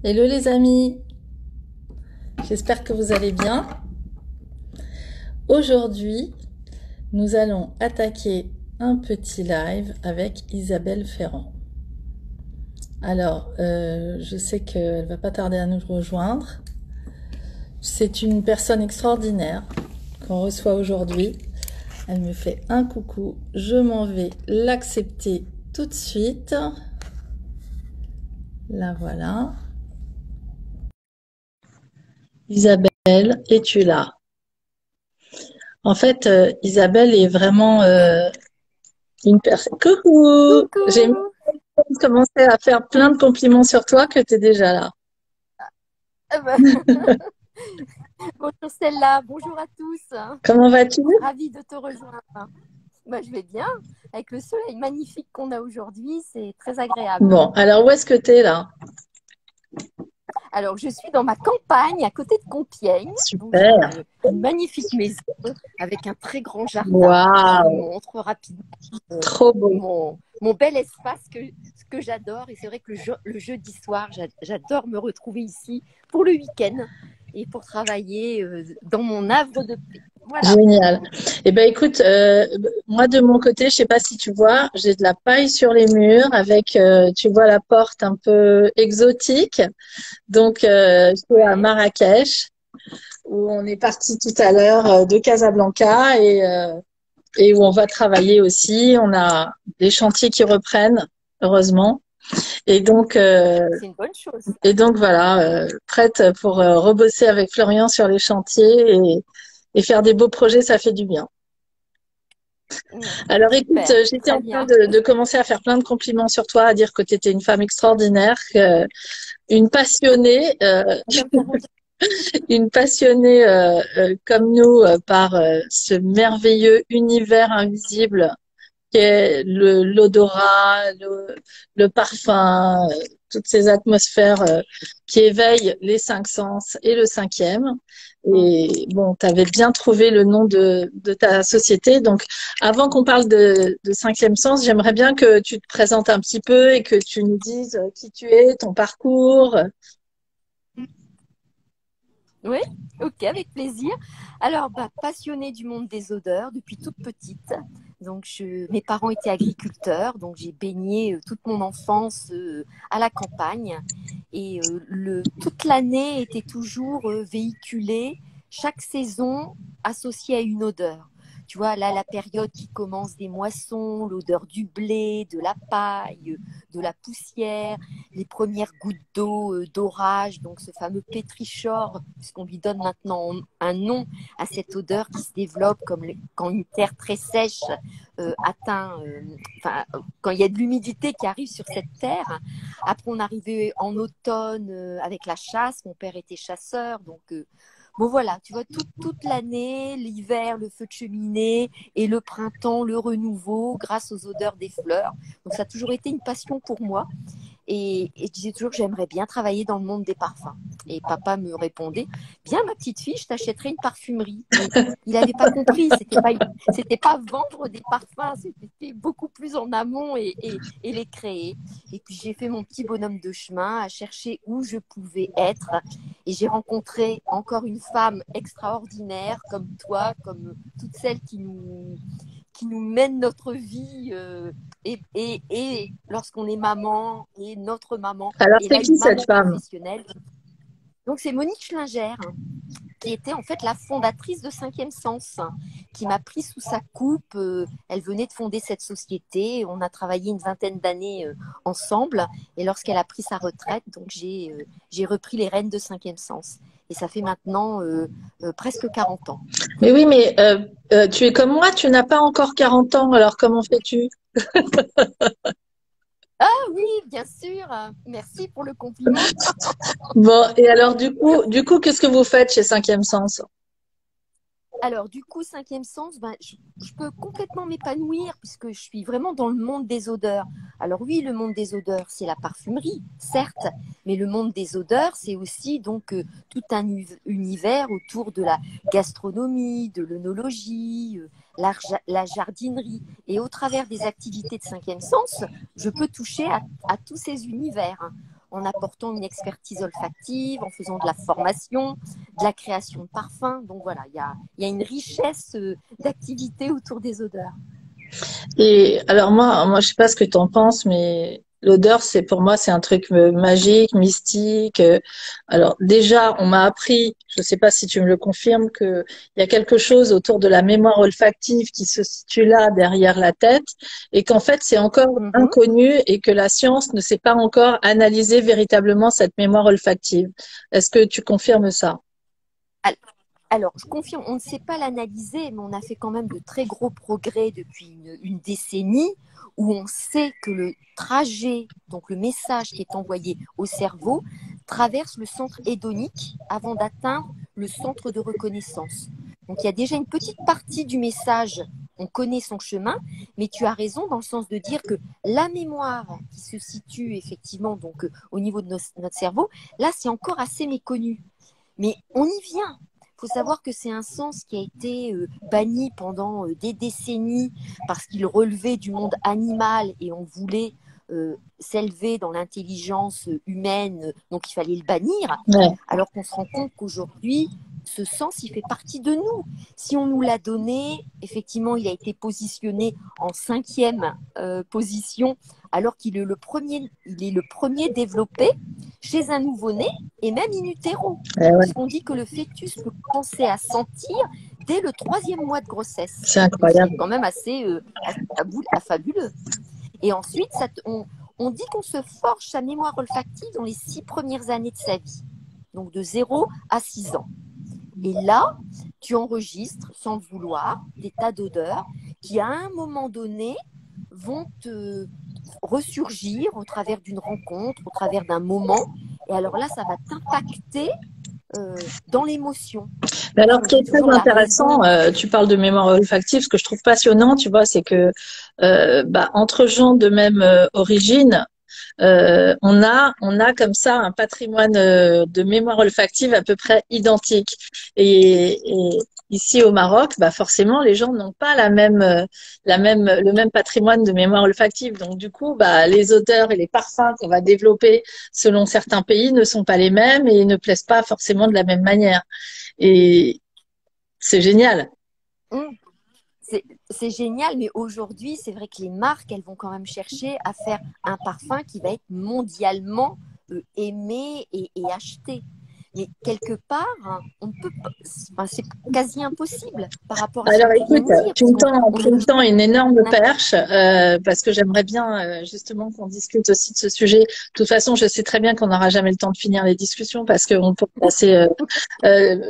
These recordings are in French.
Hello les amis, j'espère que vous allez bien. Aujourd'hui, nous allons attaquer un petit live avec Isabelle Ferrand. Alors, je sais qu'elle va pas tarder à nous rejoindre. C'est une personne extraordinaire qu'on reçoit aujourd'hui. Elle me fait un coucou, je m'en vais l'accepter tout de suite. La voilà. Isabelle, es-tu là? En fait, Isabelle est vraiment une personne. Coucou! J'ai Coucou! commencé à faire plein de compliments sur toi que tu es déjà là. Ah bah, bonjour Stella, bonjour à tous. Comment vas-tu? Ravie de te rejoindre. Bah, je vais bien. Avec le soleil magnifique qu'on a aujourd'hui, c'est très agréable. Bon, alors où est-ce que tu es là? Alors, je suis dans ma campagne à côté de Compiègne. Donc, j'ai Super. une magnifique maison avec un très grand jardin. Je vous Waouh, montre rapidement mon, trop beau. mon bel espace que j'adore. Et c'est vrai que le jeudi soir, j'adore me retrouver ici pour le week-end et pour travailler dans mon havre de paix. Voilà. Génial. Eh ben écoute, moi de mon côté, je sais pas si tu vois, j'ai de la paille sur les murs avec, tu vois la porte un peu exotique. Donc, je suis à Ouais. Marrakech où on est parti tout à l'heure de Casablanca et où on va travailler aussi. On a des chantiers qui reprennent, heureusement. Et donc, euh, C'est une bonne chose. et donc voilà, prête pour rebosser avec Florian sur les chantiers et faire des beaux projets, ça fait du bien. Alors écoute, Super, j'étais très en train bien. de commencer à faire plein de compliments sur toi, à dire que tu étais une femme extraordinaire, une passionnée, Comme ça vous une passionnée comme nous par ce merveilleux univers invisible qu'est l'odorat, le parfum, toutes ces atmosphères qui éveillent les cinq sens et le cinquième. Mm. Et bon, tu avais bien trouvé le nom de ta société. Donc, avant qu'on parle de cinquième sens, j'aimerais bien que tu te présentes un petit peu et que tu nous dises qui tu es, ton parcours. Oui, ok, avec plaisir. Alors, bah, passionnée du monde des odeurs depuis toute petite. Donc, mes parents étaient agriculteurs, donc j'ai baigné toute mon enfance à la campagne. Et toute l'année était toujours véhiculée, chaque saison associée à une odeur. Tu vois, là, la période qui commence des moissons, l'odeur du blé, de la paille, de la poussière, les premières gouttes d'eau d'orage, donc ce fameux pétrichor, puisqu'on lui donne maintenant un nom à cette odeur qui se développe quand une terre très sèche atteint, quand il y a de l'humidité qui arrive sur cette terre. Après, on arrivait en automne avec la chasse. Mon père était chasseur, donc bon voilà, tu vois, toute l'année, l'hiver, le feu de cheminée et le printemps, le renouveau grâce aux odeurs des fleurs. Donc ça a toujours été une passion pour moi. Et je disais toujours que j'aimerais bien travailler dans le monde des parfums. Et papa me répondait, bien ma petite fille, je t'achèterai une parfumerie. Mais il n'avait pas compris, c'était pas vendre des parfums, c'était beaucoup plus en amont et les créer. Et puis j'ai fait mon petit bonhomme de chemin à chercher où je pouvais être. Et j'ai rencontré encore une femme extraordinaire comme toi, comme toutes celles qui nous mènent notre vie et lorsqu'on est maman et notre maman Alors, et c'est là qui une cette maman femme? professionnelle. Donc c'est Monique Schlinger qui était en fait la fondatrice de Cinquième Sens, qui m'a pris sous sa coupe. Elle venait de fonder cette société. On a travaillé une vingtaine d'années ensemble. Et lorsqu'elle a pris sa retraite, donc j'ai repris les rênes de Cinquième Sens. Et ça fait maintenant presque 40 ans. Mais oui, mais tu es comme moi, tu n'as pas encore 40 ans, alors comment fais-tu? Ah oui, bien sûr. Merci pour le compliment. Bon, et alors du coup, qu'est-ce que vous faites chez Cinquième Sens? Alors, du coup, cinquième sens, ben, je peux complètement m'épanouir puisque je suis vraiment dans le monde des odeurs. Alors oui, le monde des odeurs, c'est la parfumerie, certes, mais le monde des odeurs, c'est aussi donc tout un univers autour de la gastronomie, de l'œnologie, la jardinerie. Et au travers des activités de cinquième sens, je peux toucher à tous ces univers, hein, en apportant une expertise olfactive, en faisant de la formation, de la création de parfums. Donc voilà, il y a une richesse d'activités autour des odeurs. Et alors moi, je sais pas ce que tu en penses, mais l'odeur, c'est pour moi, c'est un truc magique, mystique. Alors déjà, on m'a appris, je sais pas si tu me le confirmes, que il y a quelque chose autour de la mémoire olfactive qui se situe là derrière la tête, et qu'en fait, c'est encore Mhm. inconnu et que la science ne sait pas encore analyser véritablement cette mémoire olfactive. Est-ce que tu confirmes ça? Alors, je confirme, on ne sait pas l'analyser, mais on a fait quand même de très gros progrès depuis une décennie, où on sait que le trajet, donc le message qui est envoyé au cerveau, traverse le centre hédonique avant d'atteindre le centre de reconnaissance. Donc, il y a déjà une petite partie du message, on connaît son chemin, mais tu as raison dans le sens de dire que la mémoire qui se situe effectivement donc, au niveau de notre cerveau, là, c'est encore assez méconnu. Mais on y vient. Il faut savoir que c'est un sens qui a été banni pendant des décennies parce qu'il relevait du monde animal et on voulait s'élever dans l'intelligence humaine, donc il fallait le bannir, Ouais. alors qu'on se rend compte qu'aujourd'hui, ce sens, il fait partie de nous. Si on nous l'a donné, effectivement, il a été positionné en cinquième position, alors qu'il est il est le premier développé chez un nouveau-né et même in utero, Ouais. puisqu'on dit que le fœtus peut commencer à sentir dès le troisième mois de grossesse. C'est Donc c'est incroyable. quand même assez fabuleux. Et ensuite, on dit qu'on se forge sa mémoire olfactive dans les 6 premières années de sa vie, donc de 0 à 6 ans. Et là, tu enregistres, sans le vouloir, des tas d'odeurs qui, à un moment donné, vont te ressurgir au travers d'une rencontre, au travers d'un moment. Et alors là, ça va t'impacter dans l'émotion. Mais alors, ce On qui dit est très toujours la raison. intéressant, tu parles de mémoire olfactive, ce que je trouve passionnant, tu vois, c'est que entre gens de même origine, on a comme ça un patrimoine de mémoire olfactive à peu près identique. Et ici au Maroc, bah forcément, les gens n'ont pas le même patrimoine de mémoire olfactive. Donc du coup, bah les odeurs et les parfums qu'on va développer selon certains pays ne sont pas les mêmes et ne plaisent pas forcément de la même manière. Et c'est génial. Hum, c'est génial, mais aujourd'hui, c'est vrai que les marques, elles vont quand même chercher à faire un parfum qui va être mondialement aimé et acheté. Mais quelque part, hein, on peut pas, enfin, c'est quasi impossible par rapport à ce que Alors tu viens écoute, de dire, tu parce me qu'on tends, on tu me tends une énorme a- perche parce que j'aimerais bien justement qu'on discute aussi de ce sujet. De toute façon, je sais très bien qu'on n'aura jamais le temps de finir les discussions parce qu'on peut passer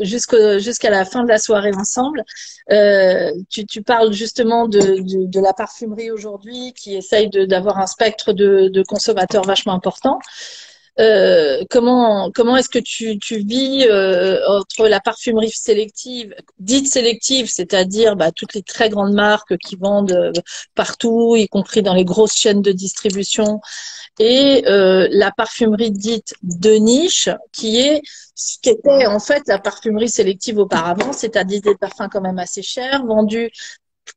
jusqu'à la fin de la soirée ensemble. Tu parles justement de la parfumerie aujourd'hui qui essaye d'avoir un spectre de consommateurs vachement important. Comment est-ce que tu vis entre la parfumerie sélective, dite sélective, c'est-à-dire toutes les très grandes marques qui vendent partout, y compris dans les grosses chaînes de distribution, et la parfumerie dite de niche, qui est ce qu'était en fait la parfumerie sélective auparavant, c'est-à-dire des parfums quand même assez chers, vendus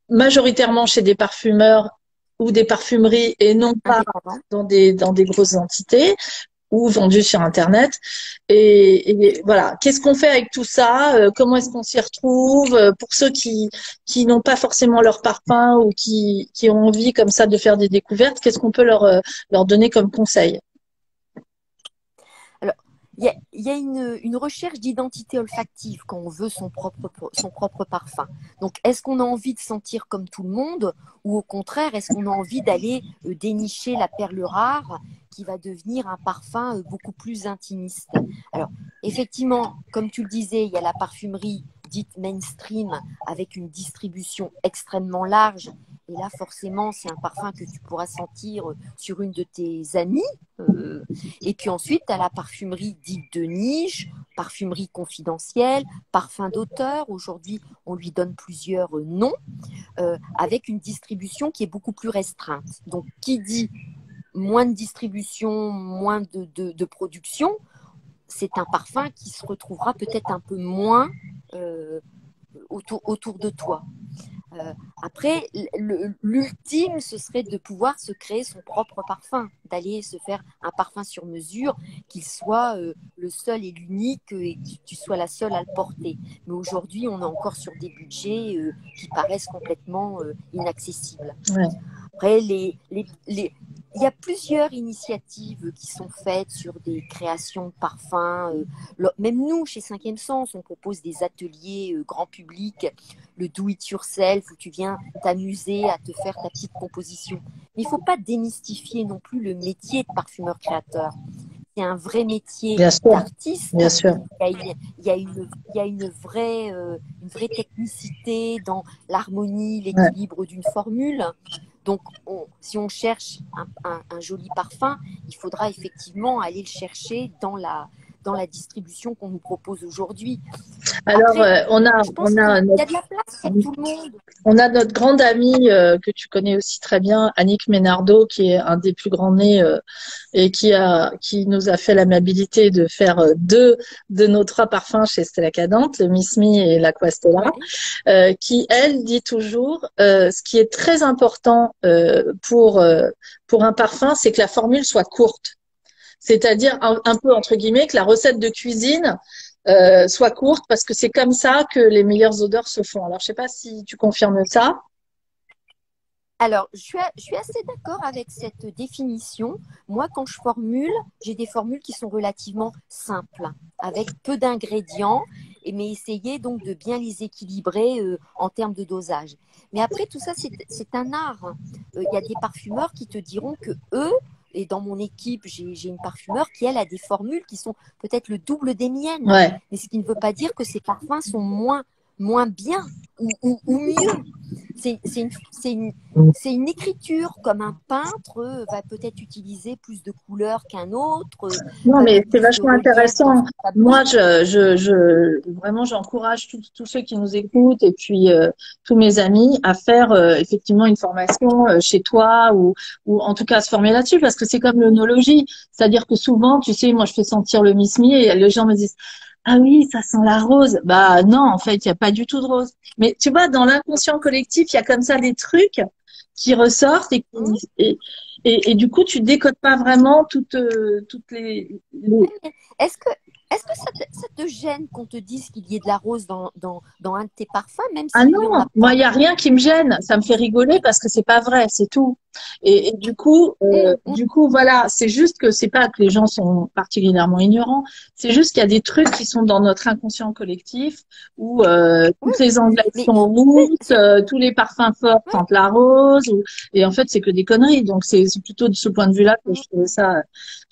majoritairement chez des parfumeurs ou des parfumeries et non pas indépendant. dans des grosses entités ou vendus sur Internet. Et voilà, qu'est-ce qu'on fait avec tout ça? Comment est-ce qu'on s'y retrouve? Pour ceux qui n'ont pas forcément leur parfum ou qui ont envie comme ça de faire des découvertes, qu'est-ce qu'on peut leur donner comme conseil? Alors, il y a une recherche d'identité olfactive quand on veut son propre parfum. Donc, est-ce qu'on a envie de sentir comme tout le monde ou au contraire, est-ce qu'on a envie d'aller dénicher la perle rare qui va devenir un parfum beaucoup plus intimiste? Alors, effectivement, comme tu le disais, il y a la parfumerie dite mainstream avec une distribution extrêmement large. Et là, forcément, c'est un parfum que tu pourras sentir sur une de tes amies. Et puis ensuite, tu as la parfumerie dite de niche, parfumerie confidentielle, parfum d'auteur. Aujourd'hui, on lui donne plusieurs noms, avec une distribution qui est beaucoup plus restreinte. Donc, qui dit moins de distribution, moins de production, c'est un parfum qui se retrouvera peut-être un peu moins autour de toi. Après, l'ultime, ce serait de pouvoir se créer son propre parfum, d'aller se faire un parfum sur mesure, qu'il soit le seul et l'unique et que tu sois la seule à le porter. Mais aujourd'hui, on est encore sur des budgets qui paraissent complètement inaccessibles. Ouais. Après, il y a plusieurs initiatives qui sont faites sur des créations de parfums. Même nous, chez Cinquième Sens, on propose des ateliers grand public, le do it yourself, où tu viens t'amuser à te faire ta petite composition. Mais il ne faut pas démystifier non plus le métier de parfumeur créateur. C'est un vrai métier d'artiste. Bien sûr. Il y a une vraie technicité dans l'harmonie, l'équilibre d'une formule. Donc, si on cherche un joli parfum, il faudra effectivement aller le chercher dans la distribution qu'on nous propose aujourd'hui. Alors, Après, il y a de la place pour tout le monde. On a notre grande amie que tu connais aussi très bien, Annick Ménardo, qui est un des plus grands nez et qui nous a fait l'amabilité de faire deux de nos trois parfums chez Stella Cadente, le Miss Me et l'Aqua Stella, qui elle dit toujours ce qui est très important pour un parfum, c'est que la formule soit courte. C'est-à-dire un peu entre guillemets que la recette de cuisine soit courte parce que c'est comme ça que les meilleures odeurs se font. Alors, je sais pas si tu confirmes ça. Alors, je suis assez d'accord avec cette définition. Moi, quand je formule, j'ai des formules qui sont relativement simples, avec peu d'ingrédients, mais essayer donc de bien les équilibrer en termes de dosage. Mais après, tout ça, c'est un art. Il y a des parfumeurs qui te diront que eux, et dans mon équipe, j'ai une parfumeur qui, elle, a des formules qui sont peut-être le double des miennes. Ouais. Mais ce qui ne veut pas dire que ces parfums sont moins bien ou mieux. C'est une écriture, comme un peintre va peut-être utiliser plus de couleurs qu'un autre. Non, mais c'est vachement intéressant. Moi, vraiment, j'encourage tous ceux qui nous écoutent et puis tous mes amis à faire effectivement une formation chez toi ou en tout cas à se former là-dessus parce que c'est comme l'œnologie. C'est-à-dire que souvent, tu sais, moi, je fais sentir le Miss Me et les gens me disent ah oui, ça sent la rose. Bah non, en fait, il n'y a pas du tout de rose. Mais tu vois, dans l'inconscient collectif, il y a comme ça des trucs qui ressortent et du coup, tu décodes pas vraiment toutes les... Est-ce que ça te gêne qu'on te dise qu'il y ait de la rose dans un de tes parfums, même Ah si non, moi, il n'y a rien qui me gêne. Ça me fait rigoler parce que c'est pas vrai, c'est tout. Et du coup, voilà, c'est juste que c'est pas que les gens sont particulièrement ignorants. C'est juste qu'il y a des trucs qui sont dans notre inconscient collectif où toutes les anglaises sont rouges, tous les parfums forts sentent la rose. Et en fait, c'est que des conneries. Donc, c'est plutôt de ce point de vue-là que je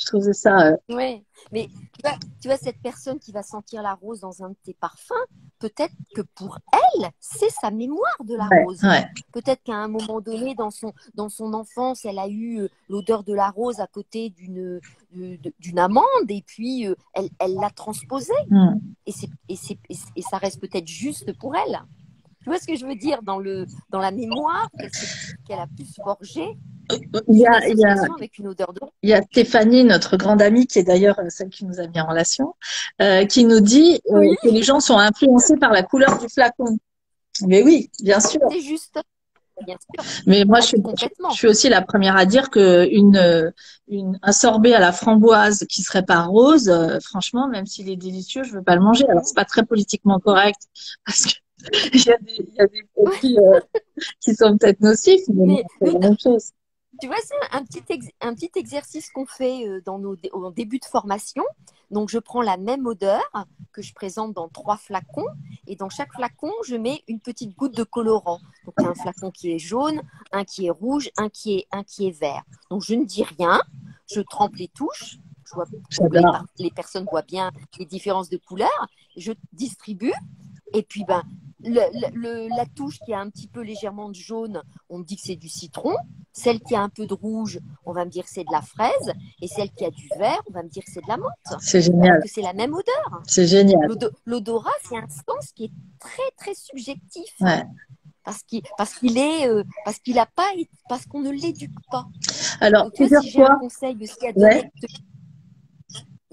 trouvais ça. Oui, mais tu vois, cette personne qui va sentir la rose dans un de tes parfums, peut-être que pour elle, c'est sa mémoire de la rose. Ouais. Peut-être qu'à un moment donné, dans son enfance, elle a eu l'odeur de la rose à côté d'une amande et puis elle l'a transposée. Et ça reste peut-être juste pour elle. Tu vois ce que je veux dire dans la mémoire qu'elle a pu se forger. Il y a Stéphanie, notre grande amie, qui est d'ailleurs celle qui nous a mis en relation, qui nous dit que les gens sont influencés par la couleur du flacon. Mais oui, bien sûr. C'est juste. Bien sûr. Mais moi, je suis aussi la première à dire que un sorbet à la framboise qui serait pas rose, franchement, même s'il est délicieux, je veux pas le manger. Alors, c'est pas très politiquement correct parce que il y a des produits qui sont peut-être nocifs, mais c'est la même chose. Tu vois, c'est un petit exercice qu'on fait au début de formation. Donc, je prends la même odeur que je présente dans 3 flacons et dans chaque flacon, je mets une petite goutte de colorant. Donc, il y a un flacon qui est jaune, un qui est rouge, un qui est vert. Donc, je ne dis rien, je trempe les touches. Je vois que les personnes voient bien les différences de couleurs. Je distribue et puis, la touche qui a un petit peu légèrement de jaune, on me dit que c'est du citron. Celle qui a un peu de rouge, on va me dire que c'est de la fraise. Et celle qui a du vert, on va me dire que c'est de la menthe. C'est génial. Alors que c'est la même odeur. C'est génial. L'odorat, c'est un sens qui est très, très subjectif. Ouais. Parce qu'on ne l'éduque pas. Alors, donc, si j'ai un conseil aussi à donner,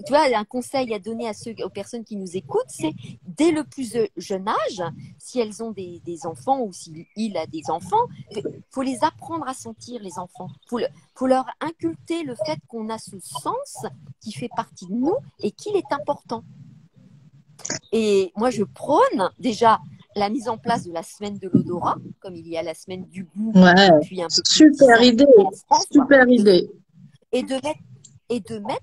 tu vois, un conseil à donner aux personnes qui nous écoutent, c'est dès le plus jeune âge, si elles ont des enfants ou s'il a des enfants, faut les apprendre à sentir, les enfants. Faut leur inculquer le fait qu'on a ce sens qui fait partie de nous et qu'il est important. Et moi, je prône déjà la mise en place de la semaine de l'odorat, comme il y a la semaine du goût depuis un peu plus de 10 ans en France. Super idée. Et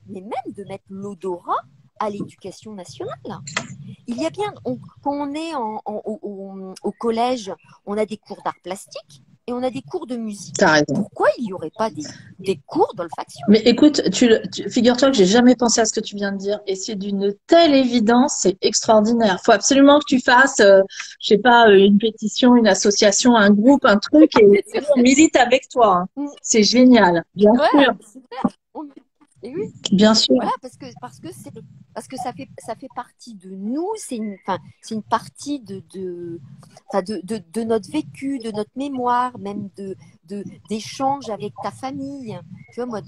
mais même de mettre l'odorat à l'éducation nationale. Il y a bien, quand on est au collège, on a des cours d'art plastique et on a des cours de musique. T'as raison. Pourquoi il n'y aurait pas des cours d'olfaction? Mais écoute, figure-toi que j'ai jamais pensé à ce que tu viens de dire, et c'est d'une telle évidence, c'est extraordinaire. Faut absolument que tu fasses, je sais pas, une pétition, une association, un groupe, un truc, et on milite avec toi. Hein. C'est génial, bien sûr. Super. Et oui. Bien sûr. Voilà, parce que ça fait partie de nous, c'est une partie de notre vécu, de notre mémoire, même d'échanges avec ta famille. Tu vois, moi,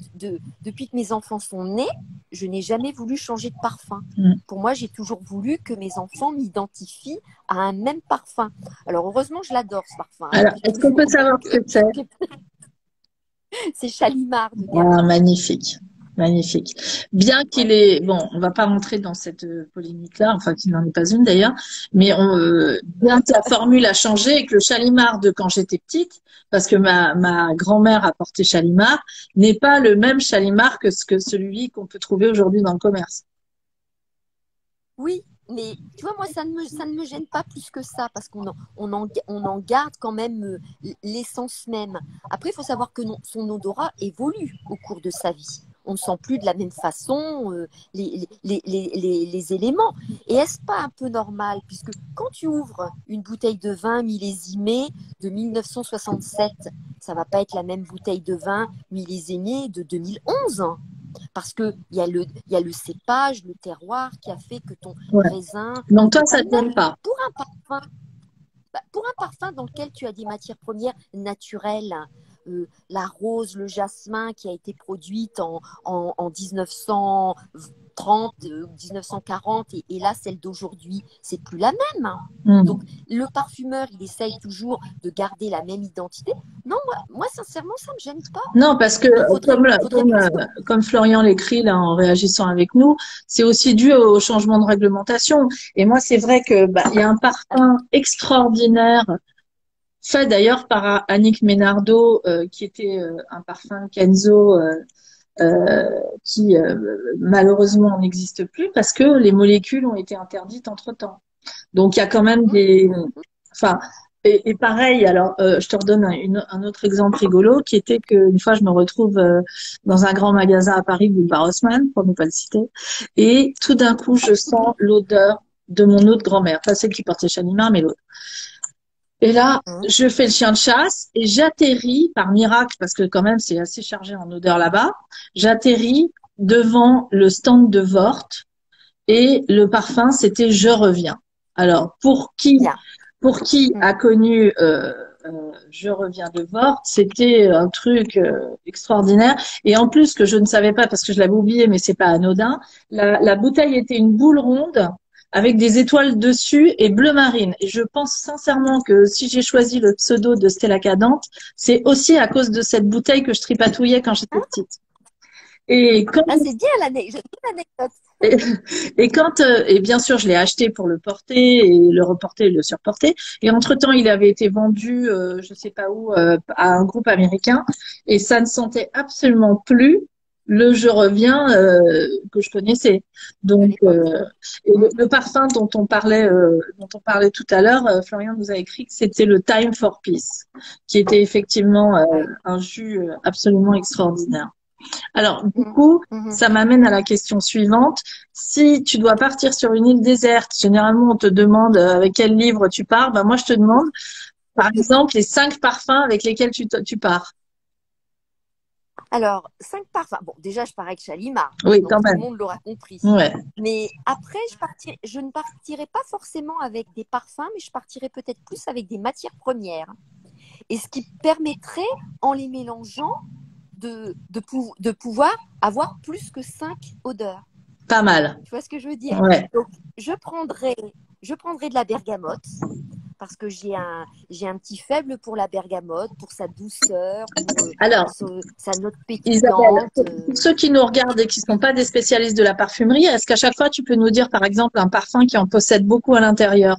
depuis que mes enfants sont nés, je n'ai jamais voulu changer de parfum. Pour moi, j'ai toujours voulu que mes enfants m'identifient à un même parfum. Alors, heureusement, je l'adore, ce parfum. Alors, est-ce qu'on peut savoir ce que c'est? C'est Shalimar. Ah, magnifique. Magnifique. Bien qu'il ait, bon, on va pas rentrer dans cette polémique-là, enfin qui n'en est pas une d'ailleurs, mais bien que la formule a changé et que le Shalimar de quand j'étais petite, parce que ma grand-mère a porté Shalimar, n'est pas le même Shalimar que celui qu'on peut trouver aujourd'hui dans le commerce. Oui, mais tu vois, moi, ça ne me gêne pas plus que ça, parce qu'on en garde quand même l'essence même. Après, il faut savoir que son odorat évolue au cours de sa vie. On ne sent plus de la même façon les éléments. Et est-ce pas un peu normal, puisque quand tu ouvres une bouteille de vin millésimée de 1967, ça va pas être la même bouteille de vin millésimée de 2011. Parce qu'il y a le cépage, le terroir qui a fait que ton raisin… Donc toi, ça ne t'aime pas. Pour un parfum dans lequel tu as des matières premières naturelles, la rose, le jasmin qui a été produite en 1930, 1940 et là celle d'aujourd'hui, c'est plus la même. Donc le parfumeur, il essaye toujours de garder la même identité. Non, moi sincèrement, ça me gêne pas. Non, parce que comme Florian l'écrit là en réagissant avec nous, c'est aussi dû au changement de réglementation. Et moi, c'est vrai que il y a un parfum extraordinaire fait d'ailleurs par Annick Ménardeau, qui était un parfum Kenzo qui malheureusement n'existe plus parce que les molécules ont été interdites entre-temps. Donc il y a quand même enfin, et pareil, alors je te redonne un autre exemple rigolo qui était qu'une fois je me retrouve dans un grand magasin à Paris, boulevard Haussmann, pour ne pas le citer, et tout d'un coup je sens l'odeur de mon autre grand-mère, pas celle qui portait Shalimar, mais l'autre. Et là, je fais le chien de chasse et j'atterris par miracle, parce que quand même c'est assez chargé en odeur là-bas, j'atterris devant le stand de Vort et le parfum c'était Je reviens. Alors pour qui a connu Je reviens de Vort, c'était un truc extraordinaire. Et en plus que je ne savais pas parce que je l'avais oublié, mais c'est pas anodin, la bouteille était une boule ronde avec des étoiles dessus et bleu marine. Et je pense sincèrement que si j'ai choisi le pseudo de Stella Cadente, c'est aussi à cause de cette bouteille que je tripatouillais quand j'étais petite. Et quand... c'est bien l'anecdote. Et bien sûr, je l'ai acheté pour le porter et le reporter et le surporter. Et entre-temps, il avait été vendu, je sais pas où, à un groupe américain. Et ça ne sentait absolument plus le Je reviens que je connaissais. Donc, et le parfum dont on parlait tout à l'heure, Florian nous a écrit que c'était le Time for Peace, qui était effectivement un jus absolument extraordinaire. Alors, du coup, ça m'amène à la question suivante. Si tu dois partir sur une île déserte, généralement, on te demande avec quel livre tu pars. Ben, moi, je te demande, par exemple, les 5 parfums avec lesquels tu pars. Alors, 5 parfums. Bon, déjà, je pars avec Shalimar. Oui, donc quand même. Tout le monde l'aura compris. Ouais. Mais après, je ne partirai pas forcément avec des parfums, mais je partirai peut-être plus avec des matières premières. Et ce qui permettrait, en les mélangeant, de pouvoir avoir plus que 5 odeurs. Pas mal. Tu vois ce que je veux dire? Ouais. Donc, je prendrai, je prendrai de la bergamote parce que j'ai un petit faible pour la bergamote, pour sa douceur, pour Alors, sa note Isabelle, pétillante. pour ceux qui nous regardent et qui ne sont pas des spécialistes de la parfumerie, est-ce qu'à chaque fois tu peux nous dire par exemple un parfum qui en possède beaucoup à l'intérieur?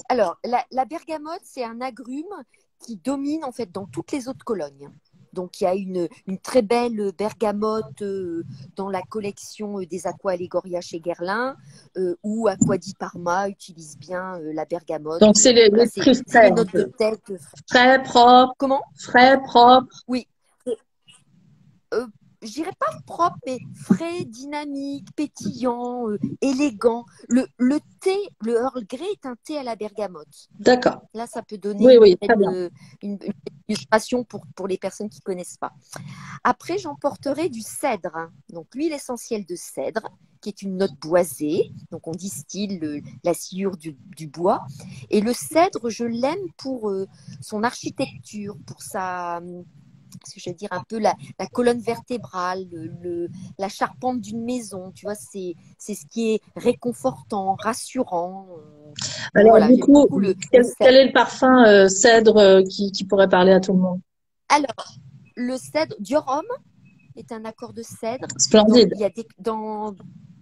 Alors, la bergamote, c'est un agrume qui domine en fait dans toutes les autres colognes. Donc, il y a une très belle bergamote dans la collection des Aqua Allegoria chez Guerlain, où Aqua di Parma utilise bien la bergamote. Donc c'est Voilà, l'esprit c'est frais les un notes de peu. tête. Frais, propre, Comment? frais, propre. Oui. euh, je dirais pas propre, mais frais, dynamique, pétillant, élégant. Le thé, le Earl Grey est un thé à la bergamote. D'accord. Là, ça peut Oui, donner oui, très bien. une illustration pour les personnes qui ne connaissent pas. Après, j'emporterai du cèdre, donc l'huile essentielle de cèdre, qui est une note boisée. Donc, on distille la sciure du bois. Et le cèdre, je l'aime pour son architecture, pour sa, ce que je veux dire, un peu la colonne vertébrale, la charpente d'une maison. Tu vois, c'est ce qui est réconfortant, rassurant. Donc Alors voilà, du j'aime coup, beaucoup le quel cèdre. est le parfum cèdre qui pourrait parler à tout le monde? Alors, le cèdre, Dior Homme est un accord de cèdre. Splendide, Il y a dans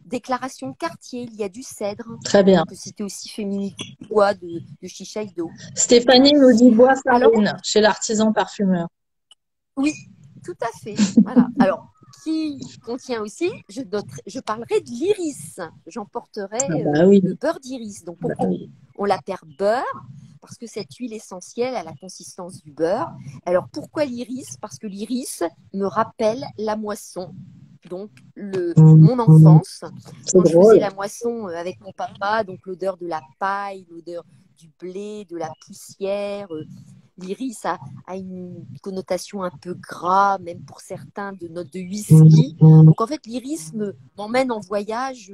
Déclaration de quartier, il y a du cèdre. très bien. On peut citer aussi Féminité bois de Shiseido. Stéphanie nous dit bois Alors, farine chez l'artisan parfumeur. oui, tout à fait. Voilà. Alors, qui contient aussi, je parlerai de l'iris. Ah J'emporterai bah oui, le beurre d'iris. Donc, bah pourquoi oui. on l'appelle beurre? Parce que cette huile essentielle a la consistance du beurre. Alors, pourquoi l'iris? Parce que l'iris me rappelle la moisson. Donc, mon enfance, C'est quand je faisais drôle. la moisson avec mon papa, donc l'odeur de la paille, l'odeur du blé, de la poussière. L'iris a une connotation un peu gras, même pour certains, de notes de whisky. Donc, en fait, l'iris m'emmène en voyage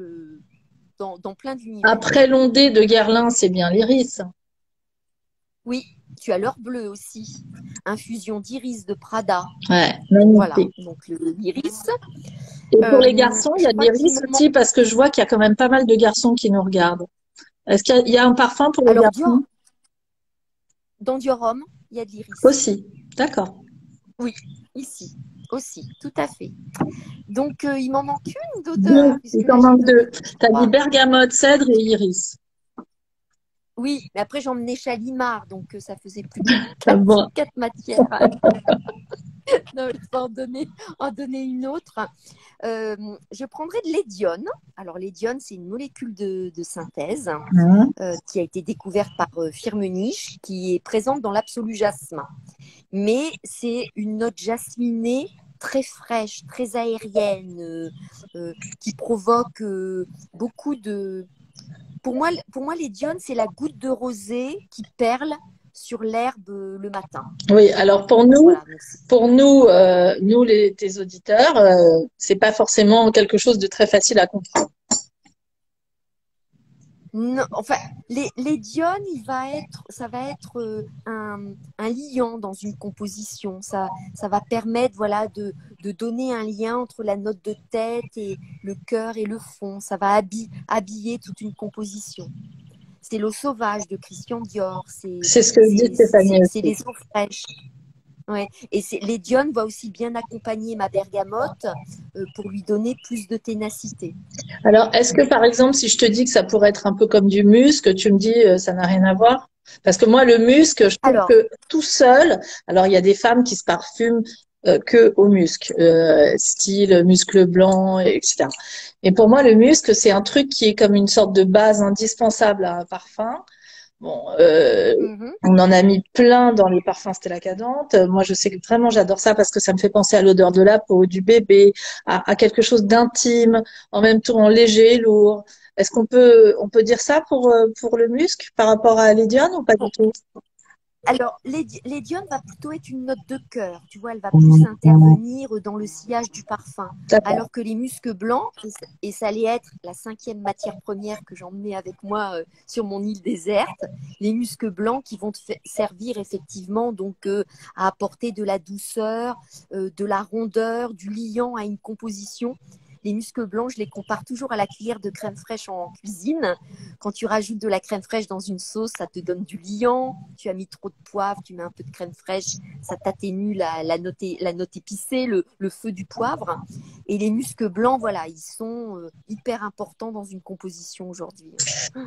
dans plein d'univers. Après l'ondée de Guerlain, c'est bien l'iris. Oui, tu as l'heure bleue aussi. Infusion d'iris de Prada. Ouais, Voilà, magnifique. donc l'iris. Et pour les garçons, il y Je a de crois qu'il l'iris me manque. aussi parce que je vois qu'il y a quand même pas mal de garçons qui nous regardent. Est-ce qu'il y a un parfum pour les Alors, garçons dans Dior Homme, il y a de l'iris. aussi? D'accord. Oui, ici aussi, tout à fait. Donc, il m'en manque une d'odeur, Deux, il puisque t'en là, j'ai manque donné deux. Tu as dit trois. bergamote, cèdre et iris. Oui, mais après, j'emmenais Chalimard, donc ça faisait plus que Ah bon. quatre matières. Non, il faut en donner une autre. Je prendrai de l'édione. Alors, l'édione, c'est une molécule de synthèse Hein. qui a été découverte par Firmenich, qui est présente dans l'absolu jasmin. Mais c'est une note jasminée très fraîche, très aérienne, qui provoque beaucoup de... Pour moi, l'édione, c'est la goutte de rosée qui perle sur l'herbe le matin. Oui, alors Voilà, donc tes auditeurs, c'est pas forcément quelque chose de très facile à comprendre. non, enfin, les diones, ça va être un liant dans une composition. Ça va permettre, voilà, de donner un lien entre la note de tête et le cœur et le fond. Ça va habiller toute une composition. C'est l'eau sauvage de Christian Dior. C'est ce que dit Stéphanie C'est aussi. les eaux fraîches. Ouais. Et l'édione va aussi bien accompagner ma bergamote pour lui donner plus de ténacité. Alors, est-ce que par exemple, si je te dis que ça pourrait être un peu comme du musc, tu me dis ça n'a rien à voir? Parce que moi, le musc, je trouve Alors, que tout seul, alors il y a des femmes qui se parfument que au musc, style muscle blanc, etc. Et pour moi, le musc, c'est un truc qui est comme une sorte de base indispensable à un parfum. Bon, on en a mis plein dans les parfums Stella Cadente. Moi, je sais que vraiment j'adore ça parce que ça me fait penser à l'odeur de la peau, du bébé, à quelque chose d'intime, en même temps léger, lourd. Est-ce on peut dire ça pour le musc par rapport à l'Édiane ou pas du tout? Alors, l'édione va plutôt être une note de cœur, tu vois, elle va plus intervenir dans le sillage du parfum. D'accord. Alors que les muscs blancs, et ça allait être la cinquième matière première que j'emmenais avec moi sur mon île déserte, les muscs blancs qui vont te servir effectivement donc à apporter de la douceur, de la rondeur, du liant à une composition. les muscles blancs, je les compare toujours à la cuillère de crème fraîche en cuisine. Quand tu rajoutes de la crème fraîche dans une sauce, ça te donne du liant. Tu as mis trop de poivre, tu mets un peu de crème fraîche, ça t'atténue la note épicée, le feu du poivre. Et les muscles blancs, voilà, ils sont hyper importants dans une composition aujourd'hui.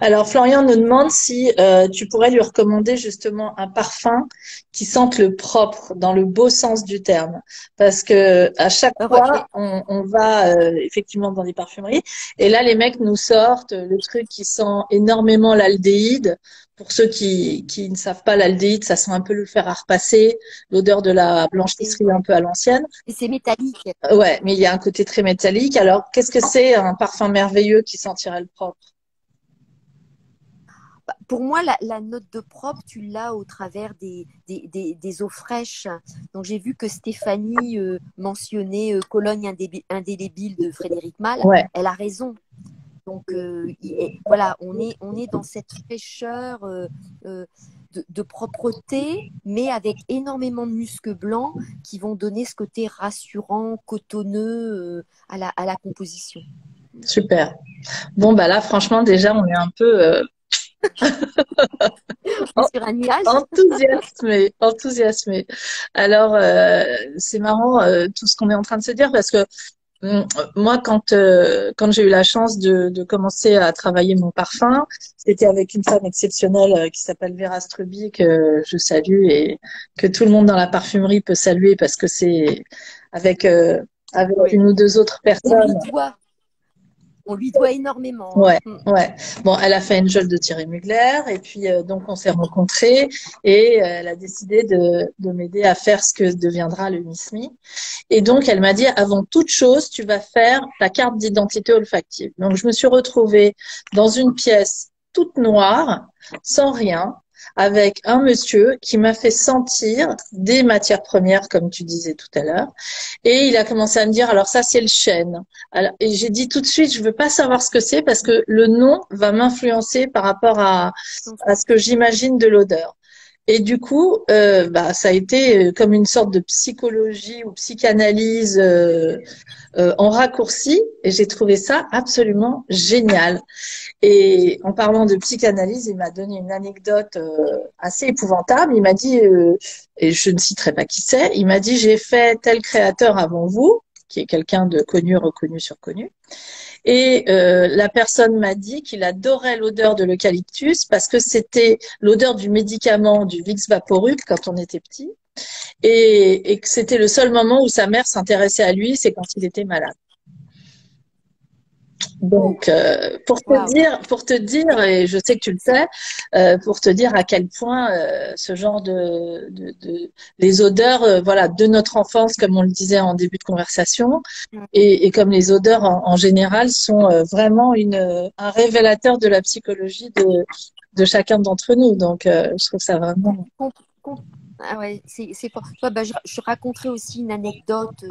Alors, Florian nous demande si tu pourrais lui recommander justement un parfum qui sente le propre, dans le beau sens du terme. Parce que à chaque Ouais, fois, on va effectivement dans des parfumeries, et là, les mecs nous sortent le truc qui sent énormément l'aldéhyde. Pour ceux qui ne savent pas, l'aldéhyde, ça sent un peu le fer à repasser, l'odeur de la blanchisserie un peu à l'ancienne. et c'est métallique. Ouais, mais il y a un côté très métallique. Alors, qu'est-ce que c'est un parfum merveilleux qui sentirait le propre? Pour moi, la note de propre, tu l'as au travers des eaux fraîches. Donc, j'ai vu que Stéphanie mentionnait Cologne indélébile de Frédéric Malle. Ouais. Elle a raison. Donc, voilà, on est dans cette fraîcheur de propreté, mais avec énormément de muscles blancs qui vont donner ce côté rassurant, cotonneux à la composition. Super. Bon, bah là, franchement, déjà, on est un peu On est sur un nuage. enthousiasmé, enthousiasmé. Alors, c'est marrant tout ce qu'on est en train de se dire parce que moi, quand j'ai eu la chance de commencer à travailler mon parfum, c'était avec une femme exceptionnelle qui s'appelle Vera Struby, que je salue et que tout le monde dans la parfumerie peut saluer parce que c'est avec, avec Oui. une ou deux autres personnes. On lui doit énormément. Ouais, ouais. Bon, elle a fait Angel de Thierry Mugler et puis donc on s'est rencontrés et elle a décidé de m'aider à faire ce que deviendra le Miss Me. Et donc elle m'a dit avant toute chose, tu vas faire ta carte d'identité olfactive. Donc je me suis retrouvée dans une pièce toute noire, sans rien, avec un monsieur qui m'a fait sentir des matières premières, comme tu disais tout à l'heure. Et il a commencé à me dire, alors ça, c'est le chêne. Alors, et j'ai dit tout de suite, je veux pas savoir ce que c'est parce que le nom va m'influencer par rapport à ce que j'imagine de l'odeur. Et du coup, bah, ça a été comme une sorte de psychologie ou psychanalyse en raccourci, et j'ai trouvé ça absolument génial. Et en parlant de psychanalyse, il m'a donné une anecdote assez épouvantable. Il m'a dit, et je ne citerai pas qui c'est, il m'a dit, j'ai fait tel créateur avant vous, qui est quelqu'un de connu, reconnu, surconnu. Et la personne m'a dit qu'il adorait l'odeur de l'eucalyptus parce que c'était l'odeur du médicament du Vicks Vaporub quand on était petit. Et que c'était le seul moment où sa mère s'intéressait à lui, c'est quand il était malade. Donc, pour te dire, et je sais que tu le sais, pour te dire à quel point ce genre les odeurs, voilà, de notre enfance, comme on le disait en début de conversation, et comme les odeurs en général sont vraiment un révélateur de la psychologie de chacun d'entre nous. Donc, je trouve ça vraiment. Ah ouais, c'est fort. Ouais, bah, je raconterai aussi une anecdote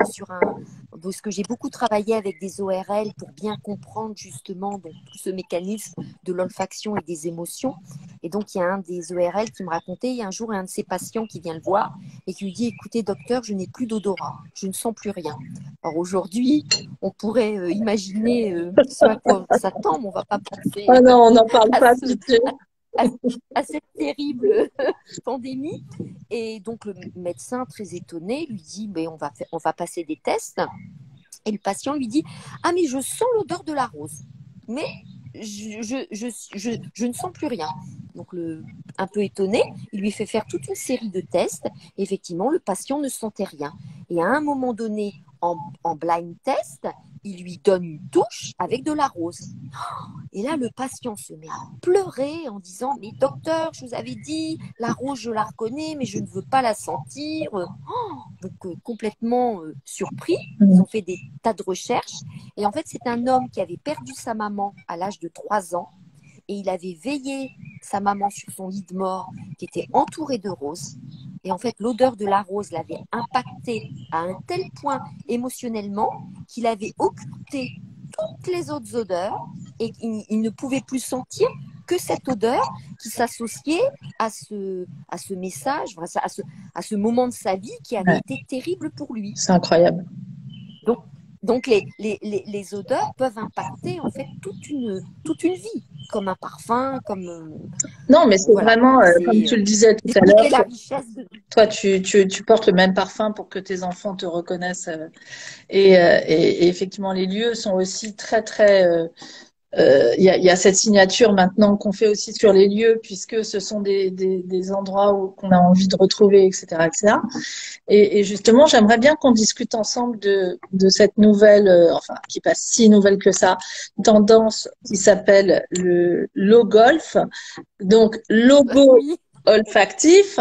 parce que j'ai beaucoup travaillé avec des ORL pour bien comprendre justement donc, tout ce mécanisme de l'olfaction et des émotions. Et donc, il y a un des ORL qui me racontait, il y a un jour, un de ses patients qui vient le voir et qui lui dit, écoutez, docteur, je n'ai plus d'odorat, je ne sens plus rien. Alors aujourd'hui, on pourrait imaginer ce à quoi on s'attend, mais on ne va pas penser Ah non, on n'en parle pas tout de suite. à cette terrible pandémie. Et donc, le médecin, très étonné, lui dit, mais on va passer des tests. Et le patient lui dit, ah, mais je sens l'odeur de la rose. Mais je ne sens plus rien. Donc, un peu étonné, il lui fait faire toute une série de tests. Et effectivement, le patient ne sentait rien. Et à un moment donné, en blind test, il lui donne une touche avec de la rose. Et là, le patient se met à pleurer en disant, mais docteur, je vous avais dit, la rose, je la reconnais, mais je ne veux pas la sentir. Donc, complètement surpris, ils ont fait des tas de recherches. Et en fait, c'est un homme qui avait perdu sa maman à l'âge de 3 ans. Et il avait veillé sa maman sur son lit de mort qui était entouré de roses. Et en fait, l'odeur de la rose l'avait impacté à un tel point émotionnellement qu'il avait occulté toutes les autres odeurs et il ne pouvait plus sentir que cette odeur qui s'associait à ce message, à ce moment de sa vie qui avait été terrible pour lui. C'est incroyable. Donc, les odeurs peuvent impacter en fait toute une vie, comme un parfum, comme Non, mais c'est voilà. vraiment, comme tu C'est le disais tout à découvrir la l'heure, richesse de. toi, tu portes le même parfum pour que tes enfants te reconnaissent. Et effectivement, les lieux sont aussi très, très il y a cette signature maintenant qu'on fait aussi sur les lieux, puisque ce sont des endroits où qu'on a envie de retrouver, etc., etc. Et justement, j'aimerais bien qu'on discute ensemble de cette nouvelle, enfin, qui pas si nouvelle que ça, tendance qui s'appelle le low golf. Donc, logo Oui, olfactif,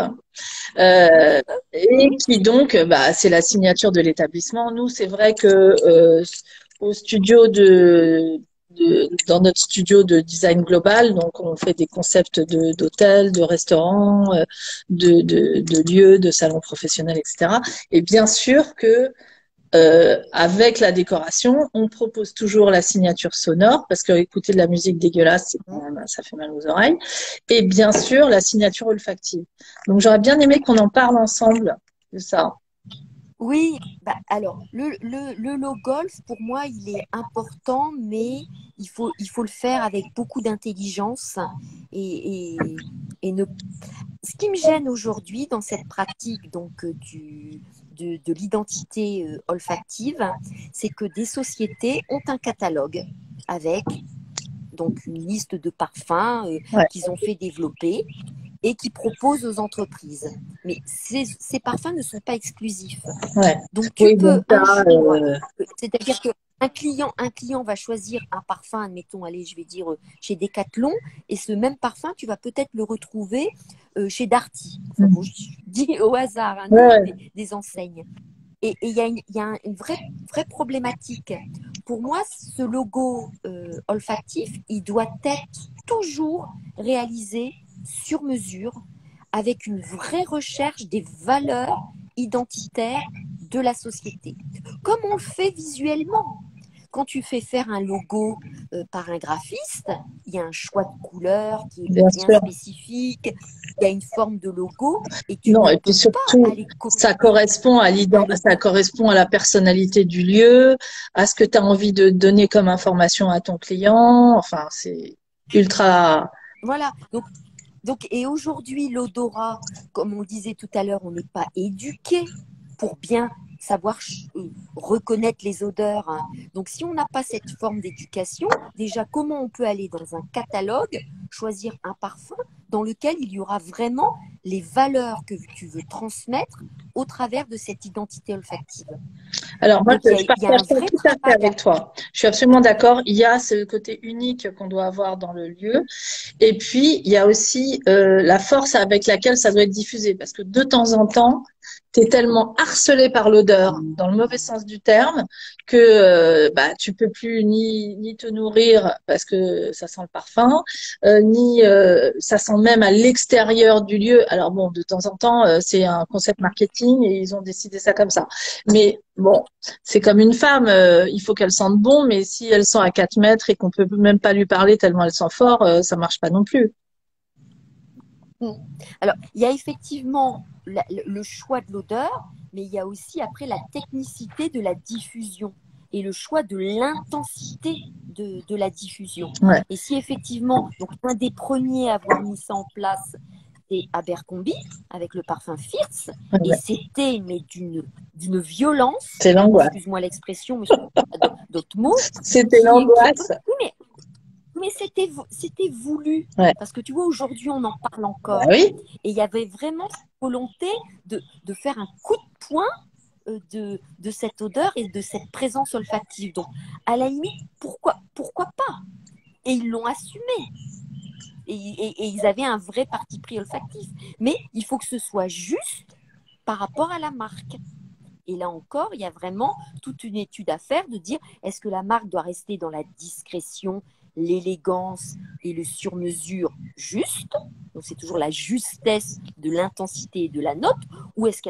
et qui donc, bah, c'est la signature de l'établissement. Nous, c'est vrai que au studio dans notre studio de design global, donc on fait des concepts d'hôtels, de restaurants, de lieux, de salons professionnels, etc. Et bien sûr que avec la décoration, on propose toujours la signature sonore parce que écouter de la musique dégueulasse, c'est quand même, ça fait mal aux oreilles. Et bien sûr, la signature olfactive. Donc, j'aurais bien aimé qu'on en parle ensemble de ça. oui. Bah, alors, le low golf, pour moi, il est important, mais il faut le faire avec beaucoup d'intelligence et, et ne. Ce qui me gêne aujourd'hui dans cette pratique donc de l'identité olfactive, c'est que des sociétés ont un catalogue avec donc une liste de parfums Ouais, qu'ils ont fait développer et qui proposent aux entreprises. Mais ces parfums ne sont pas exclusifs. ouais. Donc tu Oui, peux donc ça, un jour, c'est-à-dire que un client va choisir un parfum, admettons, allez, je vais dire chez Decathlon, et ce même parfum, tu vas peut-être le retrouver chez Darty. Enfin bon, je dis au hasard hein, ouais, ouais. des enseignes. Et il y a une vraie problématique. Pour moi, ce logo olfactif, il doit être toujours réalisé sur mesure avec une vraie recherche des valeurs identitaires de la société. Comme on le fait visuellement. Quand tu fais faire un logo par un graphiste, il y a un choix de couleurs qui est Bien bien sûr. spécifique, il y a une forme de logo et tu Non, ne et puis peux pas surtout, aller ça copier correspond à un ça logo. correspond à la personnalité du lieu, à ce que tu as envie de donner comme information à ton client. Enfin, c'est ultra. Voilà. Et aujourd'hui, l'odorat, comme on disait tout à l'heure, on n'est pas éduqué pour bien savoir reconnaître les odeurs, hein. Donc, si on n'a pas cette forme d'éducation, déjà, comment on peut aller dans un catalogue, choisir un parfum dans lequel il y aura vraiment les valeurs que tu veux transmettre au travers de cette identité olfactive. Alors moi, Donc, je il y a partage un ça vrai tout à fait travail à avec toi. Je suis absolument d'accord. Il y a ce côté unique qu'on doit avoir dans le lieu. Et puis, il y a aussi la force avec laquelle ça doit être diffusé. Parce que de temps en temps, tu es tellement harcelé par l'odeur, dans le mauvais sens du terme, que bah, tu peux plus ni te nourrir parce que ça sent le parfum, ni ça sent même à l'extérieur du lieu. Alors bon, de temps en temps, c'est un concept marketing et ils ont décidé ça comme ça. Mais bon, c'est comme une femme, il faut qu'elle sente bon, mais si elle sent à 4 mètres et qu'on peut même pas lui parler tellement elle sent fort, ça marche pas non plus. Mm. Alors, il y a effectivement le choix de l'odeur, mais il y a aussi après la technicité de la diffusion et le choix de l'intensité de la diffusion. Ouais. Et si effectivement, donc un des premiers à avoir mis ça en place, c'est Abercrombie avec le parfum Fierce, Ouais, et ouais. c'était mais d'une violence, C'est l'angoisse. excuse-moi l'expression, mais je n'ai pas d'autres mots, C'était qui l'angoisse. oui, mais c'était voulu. Ouais. Parce que tu vois, aujourd'hui, on en parle Bah encore. oui. Et il y avait vraiment cette volonté de faire un coup de poing de cette odeur et de cette présence olfactive. Donc, à la limite, pourquoi pas? Et ils l'ont assumé. Et ils avaient un vrai parti pris olfactif. Mais il faut que ce soit juste par rapport à la marque. Et là encore, il y a vraiment toute une étude à faire de dire est-ce que la marque doit rester dans la discrétion, l'élégance et le sur-mesure juste, donc c'est toujours la justesse de l'intensité et de la note, ou est-ce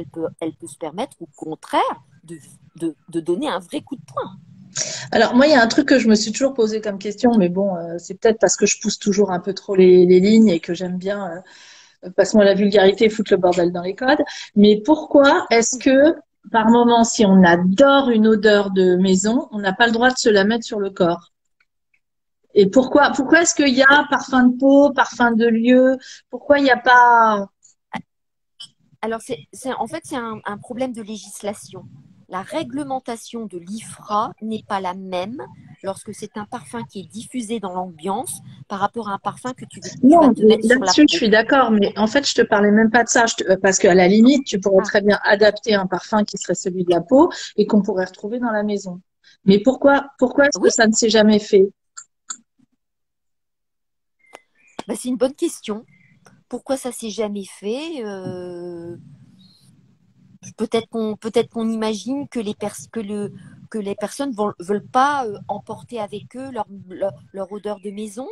elle peut se permettre au contraire de donner un vrai coup de poing. Alors moi, il y a un truc que je me suis toujours posé comme question, mais bon, c'est peut-être parce que je pousse toujours un peu trop les lignes et que j'aime bien passe-moi la vulgarité, foutre le bordel dans les codes. Mais pourquoi est-ce que par moment, si on adore une odeur de maison, on n'a pas le droit de se la mettre sur le corps. Et pourquoi est-ce qu'il y a parfum de peau, parfum de lieu? Pourquoi il n'y a pas... Alors, en fait, c'est un problème de législation. La réglementation de l'IFRA n'est pas la même lorsque c'est un parfum qui est diffusé dans l'ambiance par rapport à un parfum que tu vas Non, te mais mettre sur la là-dessus, je peau. suis d'accord, mais en fait, je te parlais même pas de ça, parce qu'à la limite, tu pourrais Ah, très bien adapter un parfum qui serait celui de la peau et qu'on pourrait retrouver dans la maison. Mais pourquoi est-ce que oui, ça ne s'est jamais fait? bah, c'est une bonne question. Pourquoi ça s'est jamais fait? Peut-être qu'on imagine que les personnes veulent pas emporter avec eux leur odeur de maison.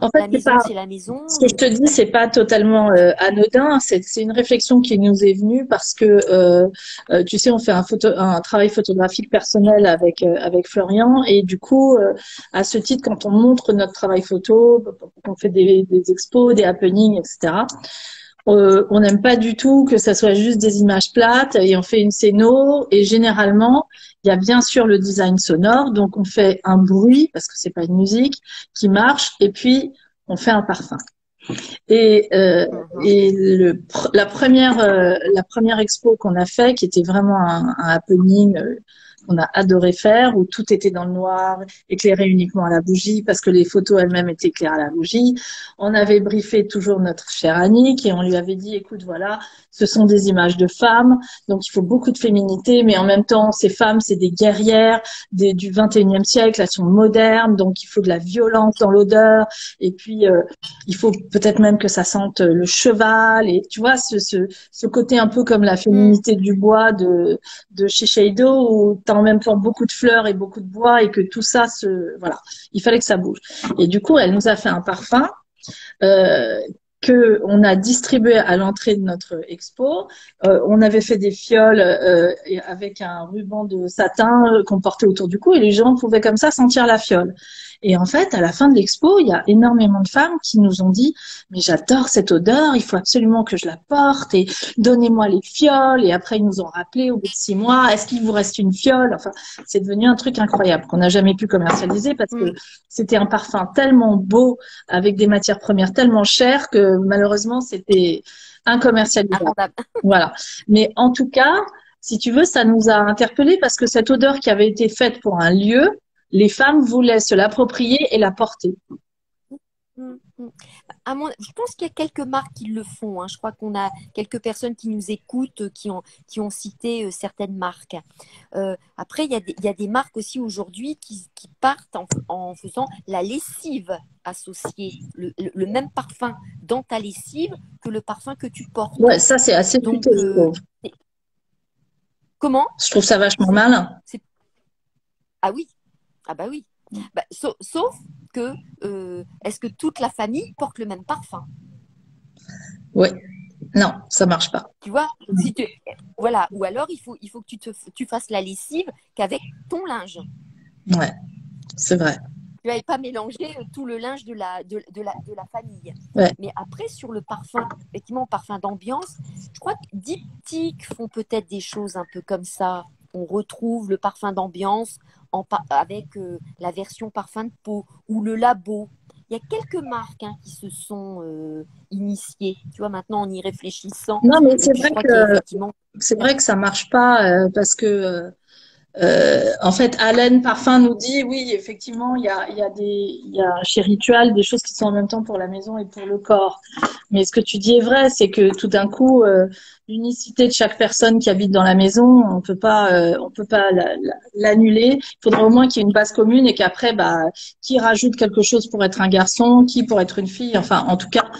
En fait, La c'est maison, pas, c'est la maison. ce que je te dis, c'est pas totalement anodin. C'est une réflexion qui nous est venue parce que, tu sais, on fait un travail photographique personnel avec Florian et du coup, à ce titre, quand on montre notre travail photo, qu'on fait des expos, des happenings, etc. On n'aime pas du tout que ça soit juste des images plates et on fait une scéno et généralement il y a bien sûr le design sonore donc on fait un bruit parce que c'est pas une musique qui marche et puis on fait un parfum et euh, Mhm. la première expo qu'on a fait qui était vraiment un happening qu'on a adoré faire où tout était dans le noir éclairé uniquement à la bougie parce que les photos elles-mêmes étaient éclairées à la bougie. On avait briefé toujours notre chère Annick et on lui avait dit, écoute, voilà, ce sont des images de femmes, donc il faut beaucoup de féminité, mais en même temps, ces femmes, c'est des guerrières du 21e siècle, elles sont modernes, donc il faut de la violence dans l'odeur, et puis il faut peut-être même que ça sente le cheval, et tu vois, ce côté un peu comme la Mm. féminité du bois de Shiseido, où tu as en même temps beaucoup de fleurs et beaucoup de bois, et que tout ça, voilà, il fallait que ça bouge. Et du coup, elle nous a fait un parfum euh, que on a distribué à l'entrée de notre expo. On avait fait des fioles avec un ruban de satin qu'on portait autour du cou et les gens pouvaient comme ça sentir la fiole. Et en fait, à la fin de l'expo, il y a énormément de femmes qui nous ont dit, mais j'adore cette odeur, il faut absolument que je la porte et donnez-moi les fioles. Et après, ils nous ont rappelé au bout de 6 mois, est-ce qu'il vous reste une fiole? Enfin, c'est devenu un truc incroyable qu'on n'a jamais pu commercialiser parce que Mm. c'était un parfum tellement beau avec des matières premières tellement chères que malheureusement c'était incommercialisable. Invendable. Voilà. Mais en tout cas, si tu veux, ça nous a interpellés parce que cette odeur qui avait été faite pour un lieu, les femmes voulaient se l'approprier et la porter. Mm, mm. Je pense qu'il y a quelques marques qui le font, hein. Je crois qu'on a quelques personnes qui nous écoutent qui ont cité certaines marques. Après, il y a des marques aussi aujourd'hui qui partent en faisant la lessive associée, le même parfum dans ta lessive que le parfum que tu portes. Ouais, ça c'est assez futé, Donc, je trouve. c'est- comment? Je trouve ça vachement C'est, malin. c'est- ah oui, ah bah oui. Bah, sauf que, est-ce que toute la famille porte le même parfum? Ouais. Non, ça marche pas. Tu vois, si tu, voilà. Ou alors il faut que tu fasses la lessive qu'avec ton linge. Ouais, c'est vrai. Tu n'avais pas mélangé tout le linge de la famille. Ouais. Mais après, sur le parfum, effectivement, parfum d'ambiance, je crois que Diptyque font peut-être des choses un peu comme ça. On retrouve le parfum d'ambiance avec la version parfum de peau ou le labo. Il y a quelques marques, hein, qui se sont initiées, tu vois, maintenant en y réfléchissant. Non, mais Et puis, je crois qu'il y a effectivement. c'est vrai que ça marche pas parce que en fait, Allen Parfum nous dit, oui, effectivement, il y a chez Ritual des choses qui sont en même temps pour la maison et pour le corps. Mais ce que tu dis est vrai, c'est que tout d'un coup, l'unicité de chaque personne qui habite dans la maison, on peut pas l'annuler. Il faudrait au moins qu'il y ait une base commune et qu'après, bah, qui rajoute quelque chose pour être un garçon, qui pour être une fille. Enfin, en tout cas,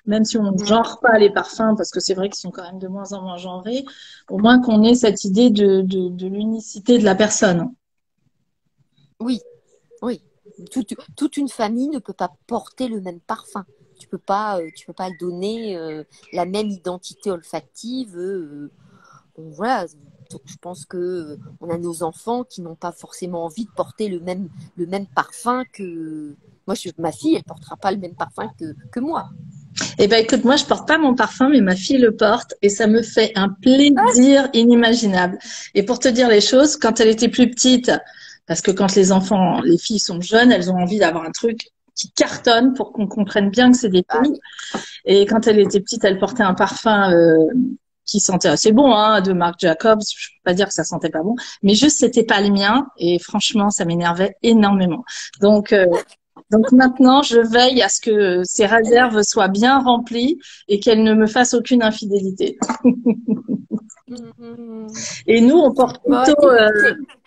même si on ne Mm, genre pas les parfums, parce que c'est vrai qu'ils sont quand même de moins en moins genrés, au moins qu'on ait cette idée de l'unicité de la personne. oui, oui. Toute une famille ne peut pas porter le même parfum. Tu peux pas donner la même identité olfactive. Bon, voilà. Je pense que on a nos enfants qui n'ont pas forcément envie de porter le même parfum que. Moi, ma fille, elle portera pas le même parfum que moi. Eh ben, écoute, moi, je porte pas mon parfum, mais ma fille le porte et ça me fait un plaisir inimaginable. Et pour te dire les choses, quand elle était plus petite, parce que quand les filles sont jeunes, elles ont envie d'avoir un truc qui cartonne pour qu'on comprenne bien que c'est des Ah filles. oui. Et quand elle était petite, elle portait un parfum qui sentait assez bon, hein, de Marc Jacobs. Je peux pas dire que ça sentait pas bon, mais juste c'était pas le mien. Et franchement, ça m'énervait énormément. Donc, euh, donc maintenant, je veille à ce que ces réserves soient bien remplies et qu'elles ne me fassent aucune infidélité. Mhm. Et nous, on porte Bon, plutôt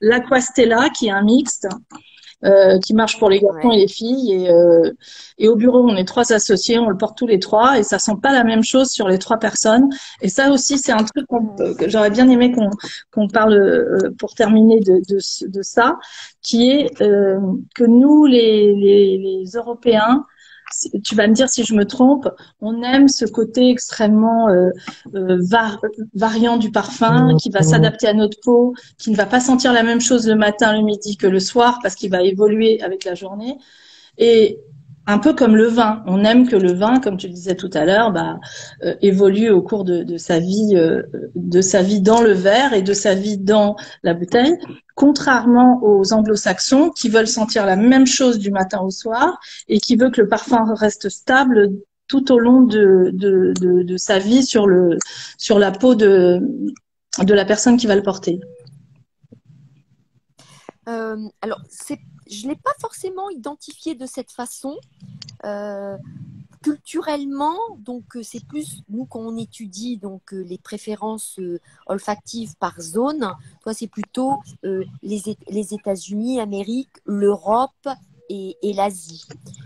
l'Aquastella, qui est un mixte. Qui marche pour les garçons et ouais. les filles. Et au bureau, on est 3 associés, on le porte tous les 3 et ça sent pas la même chose sur les 3 personnes. Et ça aussi, c'est un truc que j'aurais bien aimé qu'on parle pour terminer de ça, qui est que nous, les Européens, tu vas me dire si je me trompe, on aime ce côté extrêmement variant du parfum qui va s'adapter à notre peau, qui ne va pas sentir la même chose le matin, le midi que le soir parce qu'il va évoluer avec la journée. Et un peu comme le vin, on aime que le vin, comme tu le disais tout à l'heure, évolue au cours de sa vie dans le verre et de sa vie dans la bouteille, contrairement aux anglo-saxons qui veulent sentir la même chose du matin au soir et qui veulent que le parfum reste stable tout au long de sa vie sur la peau de la personne qui va le porter. Alors, je ne l'ai pas forcément identifié de cette façon. Euh, Culturellement, donc c'est plus nous quand on étudie donc les préférences olfactives par zone. Toi, c'est plutôt les États-Unis, l'Amérique, l'Europe et l'Asie.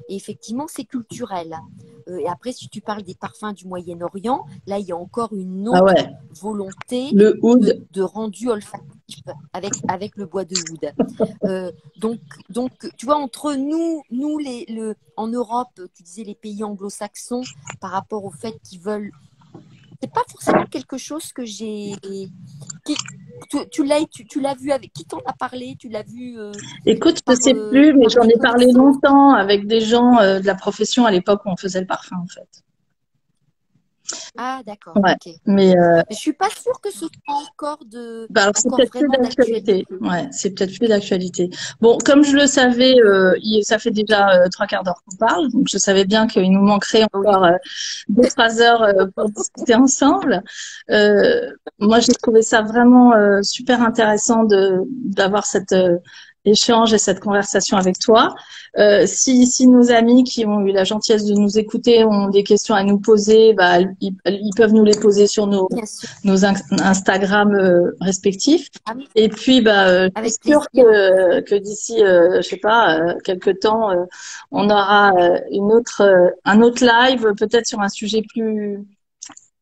Et effectivement, c'est culturel. Et après, si tu parles des parfums du Moyen-Orient, là, il y a encore une Ah autre ouais, volonté le oud. de rendu olfactif avec le bois de oud. Donc, tu vois, entre nous en Europe, tu disais les pays anglo-saxons, par rapport au fait qu'ils veulent. C'est pas forcément quelque chose que j'ai. Tu l'as vu avec qui t'en a parlé? Tu l'as vu Écoute, je sais plus, mais par j'en des ai parlé connaissances? longtemps avec des gens de la profession à l'époque où on faisait le parfum, en fait. Ah, d'accord, Ouais, ok. mais Mais je suis pas sûre que ce soit alors c'est encore peut-être plus vraiment d'actualité. d'actualité. Ouais, c'est peut-être plus d'actualité. Bon, comme je le savais, ça fait déjà 3 quarts d'heure qu'on parle, donc je savais bien qu'il nous manquerait Oui. encore 2, 3 heures pour discuter ensemble. Moi, j'ai trouvé ça vraiment super intéressant d'avoir cet échange et cette conversation avec toi. Si nos amis qui ont eu la gentillesse de nous écouter ont des questions à nous poser, ils peuvent nous les poser sur Bien sûr. nos Instagram respectifs. Ah oui, Et puis, je suis avec sûre plaisir. que d'ici, je sais pas, quelques temps, on aura un autre live, peut-être sur un sujet plus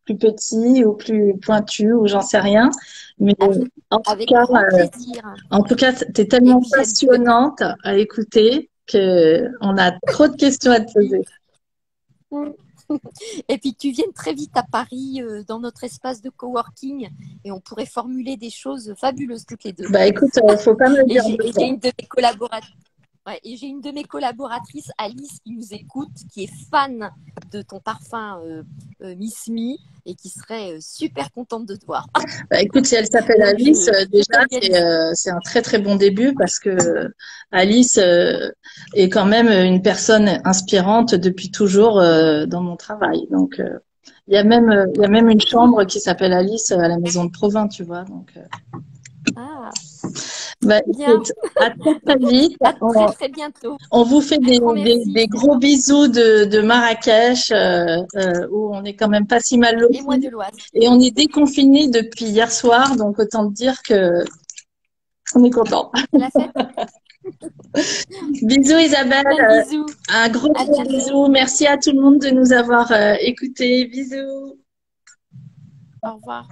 petit ou plus pointu ou j'en sais rien. Mais Avec, en tout avec cas, grand plaisir. t'es Et tellement puis, passionnante à écouter que on a trop de questions à te merci. poser. Et puis tu viennes très vite à Paris dans notre espace de coworking et on pourrait formuler des choses fabuleuses toutes les deux. Bah écoute, faut pas me le Et dire j'ai deux et j'ai fois. une de mes collaboratrices. Ouais, et j'ai une de mes collaboratrices, Alice, qui nous écoute, qui est fan de ton parfum Miss Me et qui serait super contente de te voir. Bah, écoute, si elle s'appelle Donc Alice, je déjà, t'organise. c'est un très très bon début parce que Alice est quand même une personne inspirante depuis toujours dans mon travail. Donc, il y a même une chambre qui s'appelle Alice à la maison de Provins, tu vois. Donc, Ah, bien. écoute, à très très Donc vite. à très très bientôt. On vous fait Un grand merci, des gros Stéphane. bisous de Marrakech, où on est quand même pas si mal Et moi lotis. de l'Oise. Et on est déconfinés depuis hier soir, donc autant te dire que on est content. C'est la fête. Bisous Plein de Isabelle, bisous. un gros À gros bientôt. bisou. Merci à tout le monde de nous avoir écoutés. Bisous. Au revoir.